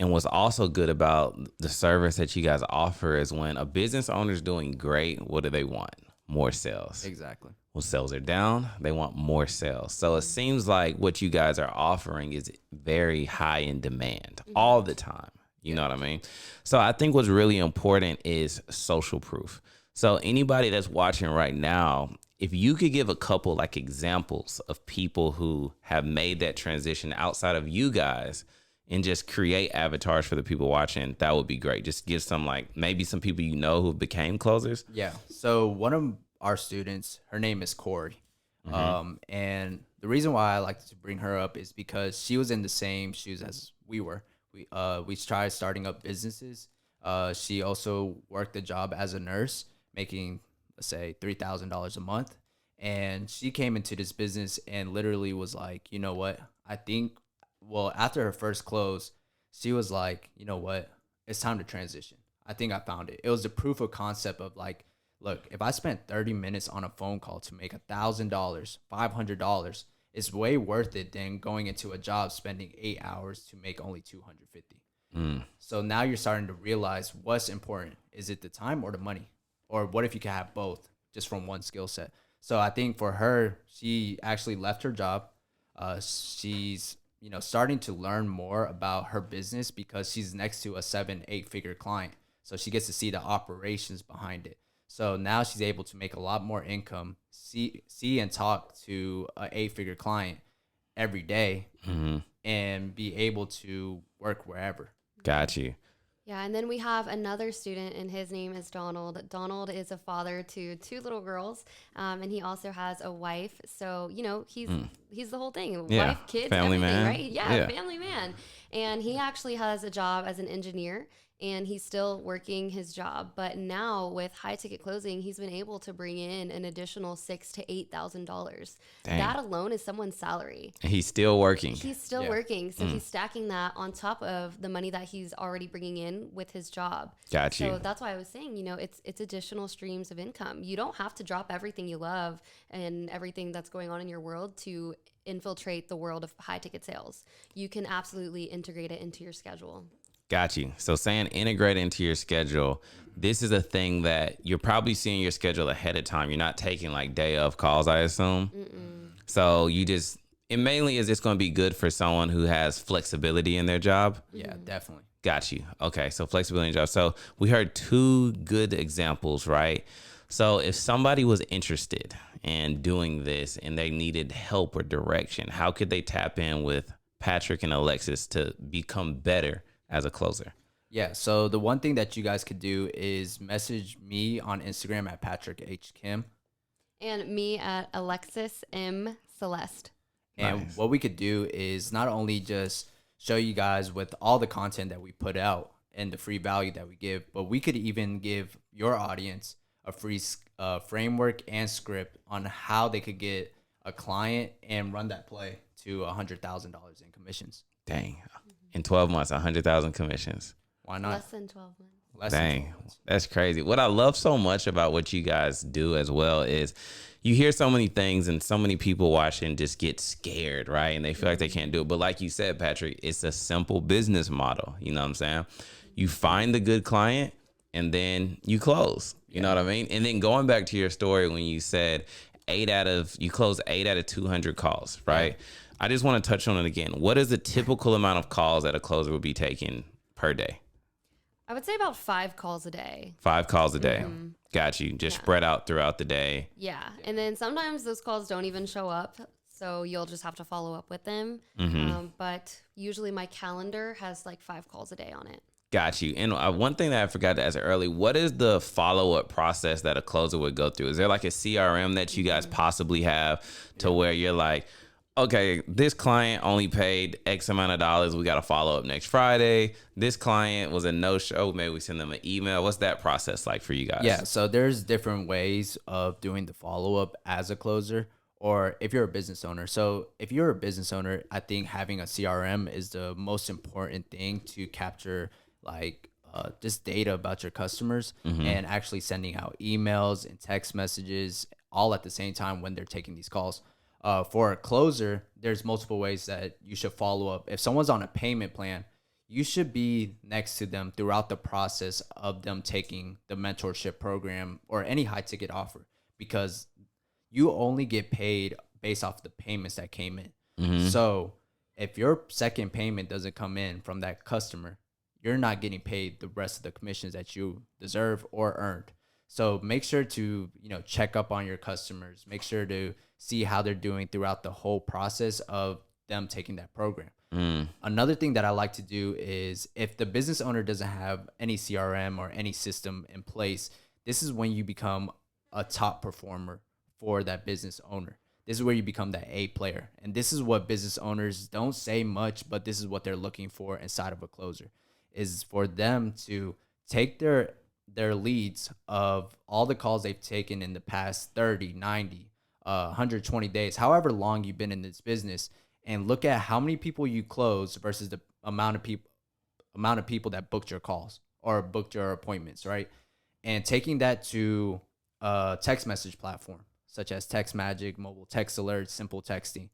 and what's also good about the service that you guys offer is when a business owner is doing great, what do they want? More sales.
Exactly.
When sales are down, they want more sales. So it seems like what you guys are offering is very high in demand all the time. You know what I mean? So I think what's really important is social proof. So anybody that's watching right now, if you could give a couple like examples of people who have made that transition outside of you guys and just create avatars for the people watching, that would be great. Just give some, like, maybe some people you know who became closers.
Yeah. So one of our students, her name is Corey. And the reason why I like to bring her up is because she was in the same shoes as we were. We tried starting up businesses. She also worked a job as a nurse, making, let's say, $3,000 a month. And she came into this business and literally was like, you know what? After her first close, she was like, you know what? It's time to transition. I think I found it. It was the proof of concept of like, look, if I spent 30 minutes on a phone call to make $1,000, $500, it's way worth it than going into a job spending 8 hours to make only 250. So now you're starting to realize what's important. Is it the time or the money? Or what if you can have both just from one skill set? So I think for her, she actually left her job. She's starting to learn more about her business because she's next to a 7-8 figure client. So she gets to see the operations behind it. So now she's able to make a lot more income, see and talk to an 8-figure client every day, and be able to work wherever.
Got you.
Yeah, and then we have another student, and his name is Donald. Donald is a father to 2 little girls, and he also has a wife. So, he's the whole thing. Wife, kids,
family
everything,
man.
right? Yeah, family man. And he actually has a job as an engineer, and he's still working his job. But now with high ticket closing, he's been able to bring in an additional $6,000 to $8,000. That alone is someone's salary.
And he's still working.
He's still working. So he's stacking that on top of the money that he's already bringing in with his job.
Got you.
So that's why I was saying, it's additional streams of income. You don't have to drop everything you love and everything that's going on in your world to infiltrate the world of high ticket sales. You can absolutely integrate it into your schedule.
Got you. So saying integrate into your schedule, this is a thing that you're probably seeing your schedule ahead of time. You're not taking like day of calls, I assume. So it mainly is just going to be good for someone who has flexibility in their job.
Yeah, definitely.
Got you. Okay. So flexibility in job. So we heard 2 good examples, right? So if somebody was interested in doing this and they needed help or direction, how could they tap in with Patrick and Alexis to become better as a closer?
Yeah, so the one thing that you guys could do is message me on Instagram at Patrick H. Khim.
And me at Alexis M. Celeste.
And what we could do is not only just show you guys with all the content that we put out and the free value that we give, but we could even give your audience a free framework and script on how they could get a client and run that play to $100,000 in commissions.
Dang. In 12 months, 100,000 commissions.
Why not?
Less than 12 months.
Less than 12
Dang,
months.
that's crazy. What I love so much about what you guys do as well is you hear so many things and so many people watching just get scared, right? And they feel like they can't do it. But like you said, Patrick, it's a simple business model. You know what I'm saying? You find the good client and then you close. You know what I mean? And then going back to your story when you said you close 8 out of 200 calls, right? Yeah. I just want to touch on it again. What is the typical amount of calls that a closer would be taking per day?
I would say about 5 calls a day.
5 calls a day. Mm-hmm. Got you. Just spread out throughout the day.
Yeah. And then sometimes those calls don't even show up. So you'll just have to follow up with them. Mm-hmm. But usually my calendar has like 5 calls a day on it.
Got you. And one thing that I forgot to ask early, what is the follow-up process that a closer would go through? Is there like a CRM that you guys possibly have to where you're like, okay, this client only paid X amount of dollars. We got to follow up next Friday. This client was a no-show. Maybe we send them an email. What's that process like for you guys?
Yeah, so there's different ways of doing the follow-up as a closer or if you're a business owner. So if you're a business owner, I think having a CRM is the most important thing to capture like just data about your customers and actually sending out emails and text messages all at the same time when they're taking these calls. For a closer, there's multiple ways that you should follow up. If someone's on a payment plan, you should be next to them throughout the process of them taking the mentorship program or any high ticket offer, because you only get paid based off the payments that came in. So if your second payment doesn't come in from that customer, you're not getting paid the rest of the commissions that you deserve or earned. So make sure to, check up on your customers. Make sure to see how they're doing throughout the whole process of them taking that program. Another thing that I like to do is if the business owner doesn't have any CRM or any system in place, this is when you become a top performer for that business owner. This is where you become that A player. And this is what business owners don't say much, but this is what they're looking for inside of a closer, is for them to take their leads of all the calls they've taken in the past 30, 90, 120 days, however long you've been in this business, and look at how many people you close versus the amount of people that booked your calls or booked your appointments, right? And taking that to a text message platform such as Text Magic, mobile text alerts, simple texting,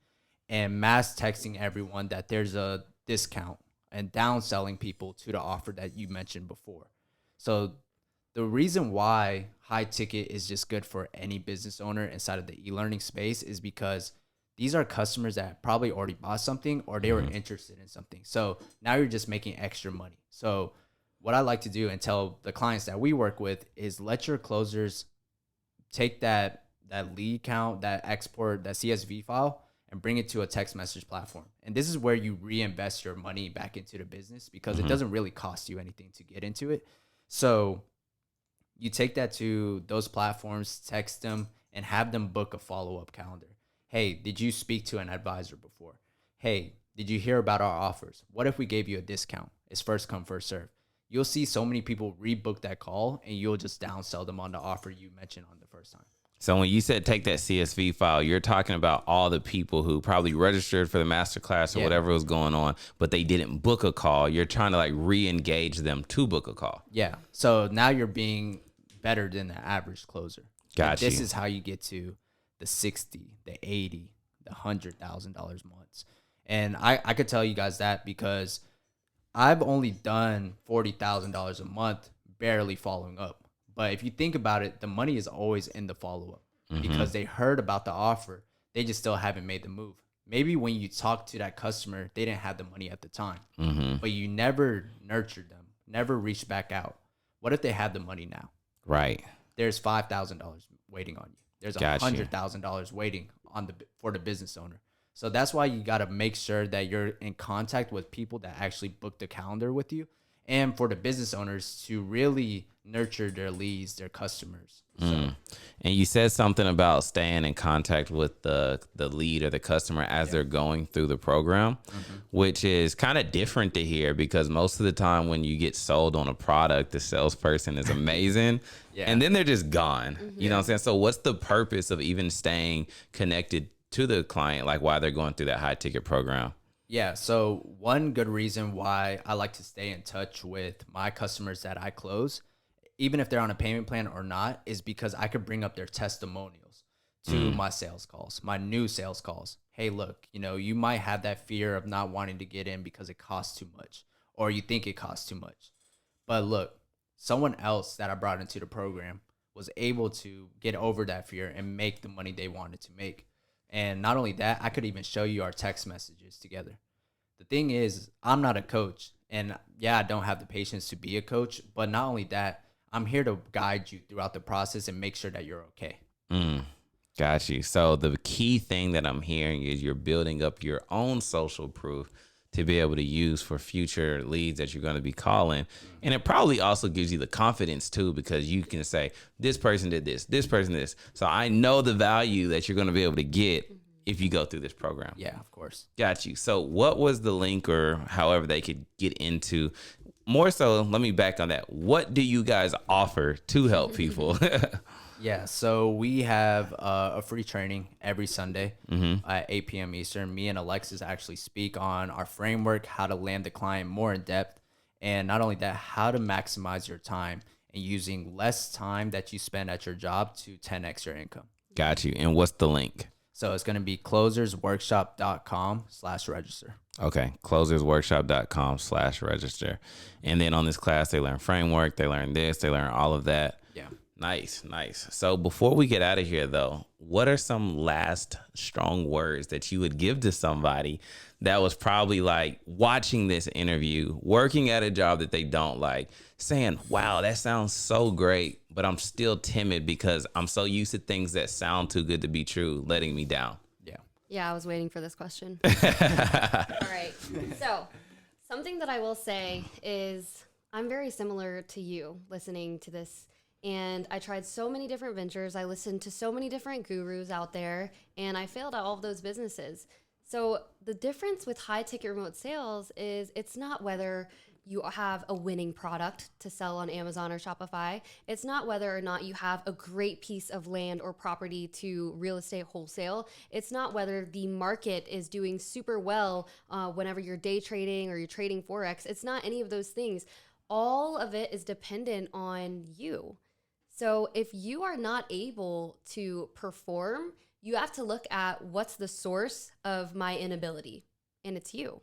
and mass texting everyone that there's a discount and downselling people to the offer that you mentioned before. So the reason why high ticket is just good for any business owner inside of the e-learning space is because these are customers that probably already bought something or they were interested in something. So now you're just making extra money. So what I like to do and tell the clients that we work with is let your closers take that lead count, that export, that CSV file, and bring it to a text message platform. And this is where you reinvest your money back into the business because it doesn't really cost you anything to get into it. So you take that to those platforms, text them, and have them book a follow-up calendar. Hey, did you speak to an advisor before? Hey, did you hear about our offers? What if we gave you a discount? It's first come, first serve. You'll see so many people rebook that call, and you'll just downsell them on the offer you mentioned on the first time.
So when you said take that CSV file, you're talking about all the people who probably registered for the masterclass or whatever was going on, but they didn't book a call. You're trying to like re-engage them to book a call.
Yeah. So now you're being better than the average closer.
Gotcha.
This is how you get to the 60, the 80, the $100,000 months. And I could tell you guys that because I've only done $40,000 a month barely following up. But if you think about it, the money is always in the follow-up because they heard about the offer. They just still haven't made the move. Maybe when you talk to that customer, they didn't have the money at the time, but you never nurtured them, never reached back out. What if they have the money now?
Right.
There's $5,000 waiting on you. There's $100,000 waiting for the business owner. So that's why you got to make sure that you're in contact with people that actually book the calendar with you. And for the business owners to really nurture their leads, their customers. So.
And you said something about staying in contact with the lead or the customer as they're going through the program, which is kind of different to hear because most of the time when you get sold on a product, the salesperson is amazing and then they're just gone. You know what I'm saying? So what's the purpose of even staying connected to the client, like while they're going through that high ticket program?
Yeah, so one good reason why I like to stay in touch with my customers that I close, even if they're on a payment plan or not, is because I could bring up their testimonials to my sales calls, my new sales calls. Hey, look, you might have that fear of not wanting to get in because it costs too much, or you think it costs too much. But look, someone else that I brought into the program was able to get over that fear and make the money they wanted to make. And not only that, I could even show you our text messages together. The thing is, I'm not a coach. And yeah, I don't have the patience to be a coach. But not only that, I'm here to guide you throughout the process and make sure that you're okay.
Got you. So the key thing that I'm hearing is you're building up your own social proof to be able to use for future leads that you're going to be calling. And it probably also gives you the confidence too, because you can say, this person did this person did this. So I know the value that you're going to be able to get if you go through this program.
Yeah, of course.
Got you. So what was the link, or however they could get into? More so, let me back on that. What do you guys offer to help people?
Yeah, so we have a free training every Sunday at 8 p.m. Eastern. Me and Alexis actually speak on our framework, how to land the client more in depth, and not only that, how to maximize your time and using less time that you spend at your job to 10x your income.
Got you. And what's the link?
So it's going to be closersworkshop.com/register.
Okay, closersworkshop.com/register. And then on this class, they learn framework, they learn this, they learn all of that.
Yeah.
Nice. So before we get out of here, though, what are some last strong words that you would give to somebody that was probably like watching this interview, working at a job that they don't like, saying, wow, that sounds so great, but I'm still timid because I'm so used to things that sound too good to be true, letting me down?
Yeah, I was waiting for this question. All right. So something that I will say is I'm very similar to you listening to this. And I tried so many different ventures. I listened to so many different gurus out there, and I failed at all of those businesses. So the difference with high ticket remote sales is it's not whether you have a winning product to sell on Amazon or Shopify. It's not whether or not you have a great piece of land or property to real estate wholesale. It's not whether the market is doing super well whenever you're day trading or you're trading Forex. It's not any of those things. All of it is dependent on you. So if you are not able to perform, you have to look at what's the source of my inability, and it's you.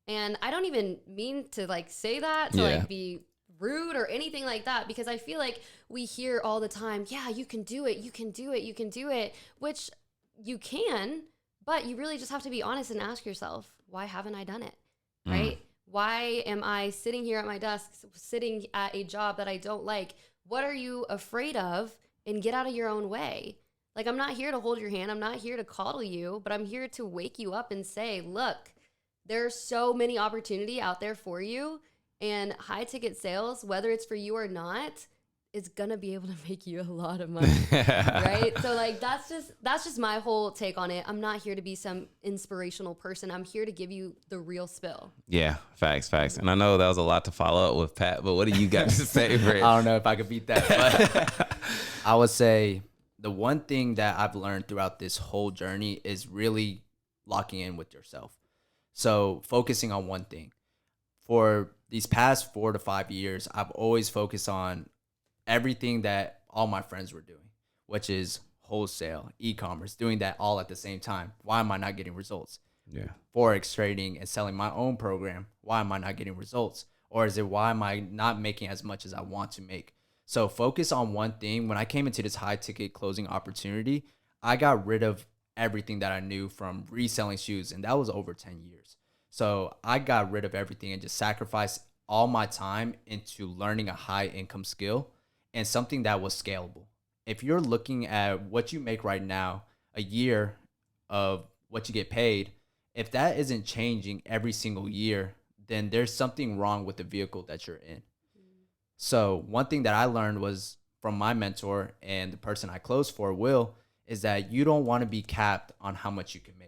And I don't even mean to say that to be rude or anything like that, because I feel like we hear all the time, yeah, you can do it, you can do it, you can do it, which you can, but you really just have to be honest and ask yourself, why haven't I done it, right? Why am I sitting here at my desk, sitting at a job that I don't like? What are you afraid of? And get out of your own way. I'm not here to hold your hand. I'm not here to coddle you, but I'm here to wake you up and say, look, there's so many opportunity out there for you, and high ticket sales, whether it's for you or not, is gonna be able to make you a lot of money, right? So that's just my whole take on it. I'm not here to be some inspirational person. I'm here to give you the real spill.
Yeah, facts. And I know that was a lot to follow up with, Pat, but what do you got to say for it?
I don't know if I could beat that, but I would say the one thing that I've learned throughout this whole journey is really locking in with yourself. So focusing on one thing. For these past 4 to 5 years, I've always focused on everything that all my friends were doing, which is wholesale, e-commerce, doing that all at the same time. Why am I not getting results?
Yeah.
Forex trading and selling my own program. Why am I not getting results? Or is it why am I not making as much as I want to make? So focus on one thing. When I came into this high ticket closing opportunity, I got rid of everything that I knew from reselling shoes, and that was over 10 years. So I got rid of everything and just sacrificed all my time into learning a high income skill and something that was scalable. If you're looking at what you make right now, a year of what you get paid, if that isn't changing every single year, then there's something wrong with the vehicle that you're in. So one thing that I learned was from my mentor and the person I closed for, Will, is that you don't want to be capped on how much you can make.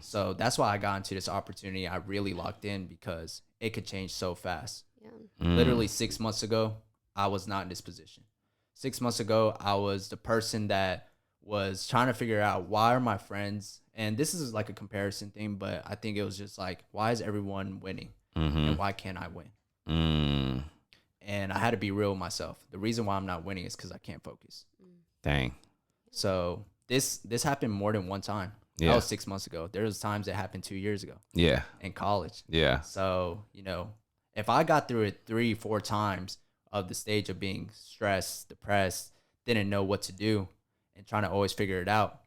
So that's why I got into this opportunity. I really locked in because it could change so fast.
Yeah.
Literally 6 months ago, I was not in this position. 6 months ago, I was the person that was trying to figure out why are my friends, and this is like a comparison thing, but I think it was just like, why is everyone winning and why can't I win? And I had to be real with myself. The reason why I'm not winning is because I can't focus.
Dang.
So this happened more than one time. That was 6 months ago. There was times that happened 2 years ago.
Yeah.
In college.
Yeah.
So, if I got through it 3-4 times of the stage of being stressed, depressed, didn't know what to do, and trying to always figure it out,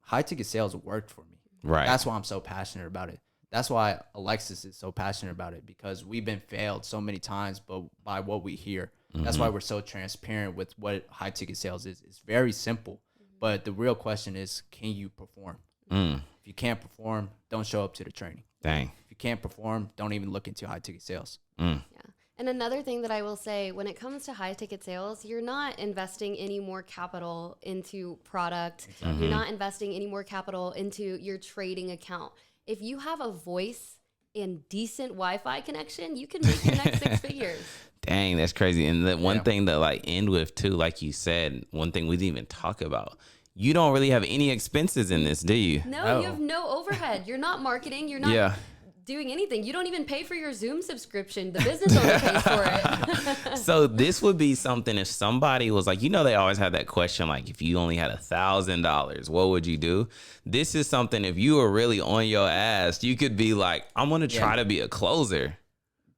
high ticket sales worked for me.
Right.
That's why I'm so passionate about it. That's why Alexis is so passionate about it, because we've been failed so many times, but by what we hear. That's why we're so transparent with what high ticket sales is. It's very simple, but the real question is, can you perform? If you can't perform, don't show up to the training.
Dang.
If you can't perform, don't even look into high ticket sales.
Yeah. And another thing that I will say, when it comes to high ticket sales, you're not investing any more capital into product. You're not investing any more capital into your trading account. If you have a voice and decent Wi-Fi connection, you can make your next 6 figures.
Dang, that's crazy. And the one thing to like end with too, like you said, one thing we didn't even talk about, you don't really have any expenses in this, do you?
No, you have no overhead. You're not marketing. You're not doing anything. You don't even pay for your Zoom subscription. The business owner pays for it.
So this would be something if somebody was like, they always have that question, like if you only had $1,000, what would you do? This is something, if you were really on your ass, you could be like, I'm going to try to be a closer.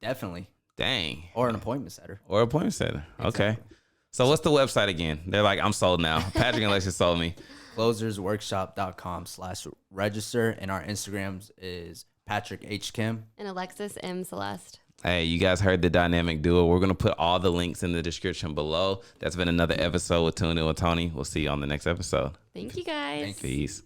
Definitely.
Dang.
Or an appointment setter.
Okay. Exactly. So what's the website again? They're like, I'm sold now. Patrick and Alexis sold me.
Closersworkshop.com/register. And our Instagrams is Patrick H. Khim.
And Alexis M. Celeste.
Hey, you guys heard the dynamic duo. We're going to put all the links in the description below. That's been another episode with Tune In with Tony. We'll see you on the next episode.
Thank you guys.
Peace.